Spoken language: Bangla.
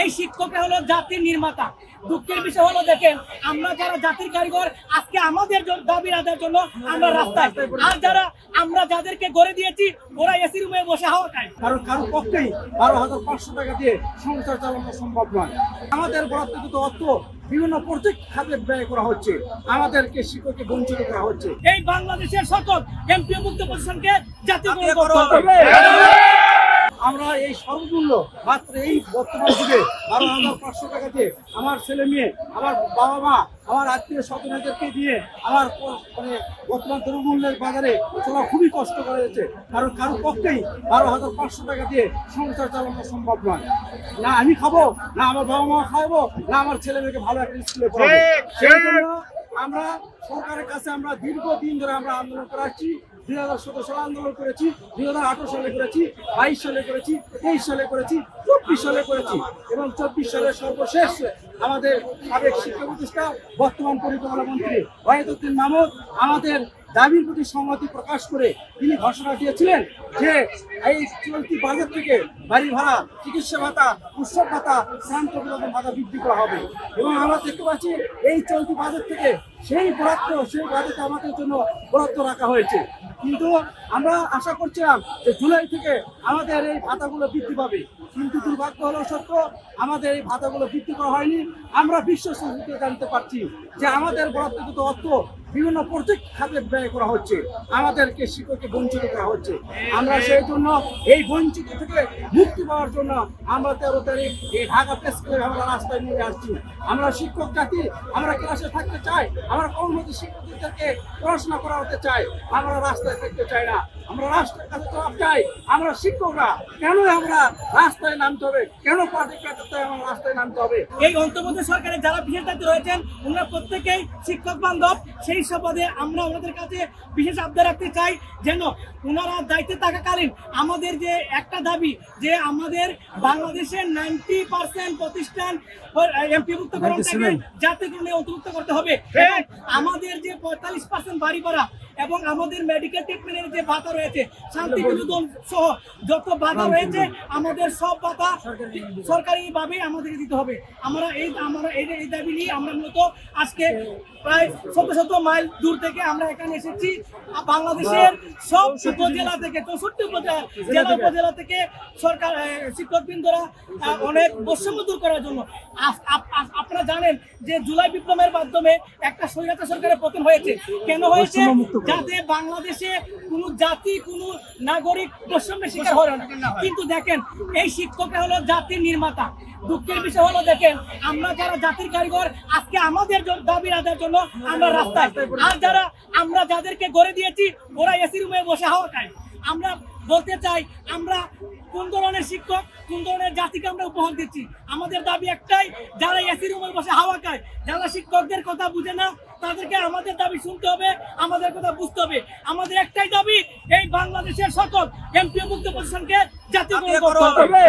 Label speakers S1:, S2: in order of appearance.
S1: এই শিক্ষকরা হলো জাতির নির্মাতা। দুঃখের বিষয় হলো দেখেন, আমরা যারা জাতির কারিগর আজকে আমাদের দাবি আদায়ের জন্য আমরা রাস্তায়, আর যারা আমরা যাদেরকে গড়ে দিয়েছি ওরা এসি রুমে বসে হাওয়া খায়।
S2: কারণ কারো পক্ষেই 12,500 টাকা দিয়ে সংসার চালানো সম্ভব নয়। আমাদের বরাদ্দকৃত অর্থ বিভিন্ন প্রত্যেক খাতে ব্যয় করা হচ্ছে, আমাদেরকে শিক্ষককে বঞ্চিত করা হচ্ছে।
S1: এই বাংলাদেশের সকল এমপিওভুক্ত প্রতিষ্ঠানকে জাতীয়করণ করতে হবে।
S2: আমরা এই সর্বমূল্য মাত্র এই বর্তমান যুগে 12,500 টাকা দিয়ে আমার ছেলে মেয়ে, আমার বাবা মা, আমার আত্মীয় স্বজনদেরকে দিয়ে আমার মানে বর্তমান দ্রব্যমূল্যের বাজারে চলা খুবই কষ্ট করা যাচ্ছে। কারণ কারো পক্ষেই 12,500 টাকা দিয়ে সংসার চালানো সম্ভব নয়। না আমি খাবো, না আমার বাবা মা খাওয়াবো, না আমার ছেলে মেয়েকে ভালো একটা স্কুলে পড়াবো। সেই জন্য আমরা সরকারের কাছে আমরা দীর্ঘদিন ধরে আমরা আন্দোলন করে আসছি। 2017 সালে আন্দোলন করেছি, 2018 সালে করেছি, 22 সালে করেছি, 23 সালে করেছি, 24 সালে করেছি এবং 24 সালের সর্বশেষ আমাদের সাবেক শিক্ষা প্রতিষ্ঠা বর্তমান পরিকল্পনা মন্ত্রী ওয়াহিদুদ্দিন মাহমুদ আমাদের দাবির প্রতি সংহতি প্রকাশ করে তিনি ঘোষণা দিয়েছিলেন যে এই চলতি বাজেট থেকে বাড়ি ভাড়া, চিকিৎসা ভাতা, উৎসব ভাতা, শ্রান্ত বিনোদন ভাতা বৃদ্ধি করা হবে। এবং আমরা দেখতে পাচ্ছি এই চলতি বাজেট থেকে সেই বাজেটে আমাদের জন্য বরাদ্দ রাখা হয়েছে। কিন্তু আমরা আশা করছিলাম যে জুলাই থেকে আমাদের এই ভাতাগুলো বৃদ্ধি পাবে, কিন্তু দুর্ভাগ্য হলো সত্য, আমাদের এই ভাতাগুলো বৃদ্ধি করা হয়নি। আমরা বিশ্বসংস্থা জানতে পারছি যে আমাদের বরাদ্দকৃত অর্থ বিভিন্ন প্রত্যেক খাতে ব্যয় করা হচ্ছে, আমাদেরকে শিক্ষককে বঞ্চিত করা হচ্ছে। আমরা সেই জন্য এই বঞ্চিত থেকে মুক্তি পাওয়ার জন্য আমরা 13 তারিখ এই ঢাকা প্রেস ক্লাবে আমরা রাস্তায় নেমে আসছি। আমরা শিক্ষক জাতি, আমরা ক্লাসে থাকতে চাই, আমরা কর্মরত শিক্ষকদেরকে পড়াশোনা করাতে চাই, আমরা রাস্তায় থাকতে চাই না। আমরা রাষ্ট্রের কাছে জবাব চাই, আমরা শিক্ষকরা কেন আমরা রাস্তায় নামতে হবে, কেন পার্টি কাটাতে আমরা রাস্তায় নামতে হবে।
S1: এই অন্তর্বর্তী সরকারের যারা বিশেষ দায়িত্বে রয়েছেন ওনারা প্রত্যেকেই শিক্ষক বান্ধব। সেই সুবাদে আমরা ওনাদের কাছে বিশেষ আবদার রাখতে চাই যেন ওনারা দায়িত্বে থাকাকালীন আমাদের যে একটা দাবি যে আমাদের বাংলাদেশের 90% প্রতিষ্ঠান এমপিভুক্তকরণটাকে জাতীয়করণে অন্তর্ভুক্ত করতে হবে। আমাদের যে 45% বাড়ি ভাড়া এবং আমাদের মেডিকেল ট্রিটমেন্টের যে ভাতা রয়েছে, শান্তি বিনোদন সহ যত ভাতা রয়েছে আমাদের সব ভাতা সরকারিভাবে আমাদেরকে দিতে হবে। আমরা এই দাবি নিয়ে আমরা মূলত আজকে প্রায় 100 মাইল দূর থেকে আমরা এখানে এসেছি। বাংলাদেশের সব উপজেলা থেকে 64 জেলা উপজেলা থেকে সরকার শিক্ষকবৃন্দরা অনেক বৈষম্য দূর করার জন্য। আপনারা জানেন যে জুলাই বিপ্লবের মাধ্যমে একটা স্বৈরাচার সরকারের পতন হয়েছে। কেন হয়েছে? যাতে বাংলাদেশে কোনো জাতি, কোনো নাগরিক বৈষম্যের শিকার হয় না। কিন্তু দেখেন, এই শিক্ষকরা হলো জাতির নির্মাতা। দুঃখের বিষয় হলো দেখেন, আমরা যারা জাতির কারিগর আজকে আমাদের দাবি আদায়ের জন্য আমরা রাস্তায়, আর যারা আমরা যাদেরকে গড়ে দিয়েছি ওরা এসি রুমে বসে হাওয়া খায়। আমরা বলতে চাই, আমরা কোন ধরনের শিক্ষক, কোন ধরনের জাতিকে আমরা উপহার দিচ্ছি? আমাদের দাবি একটাই, যারা এসি রুমে বসে হাওয়া খায়, যারা শিক্ষকদের কথা বুঝে না, তাদেরকে আমাদের দাবি শুনতে হবে, আমাদের কথা বুঝতে হবে। আমাদের একটাই দাবি, এই বাংলাদেশের সকল এমপিওভুক্ত প্রতিষ্ঠানকে জাতীয়করণ করতে হবে।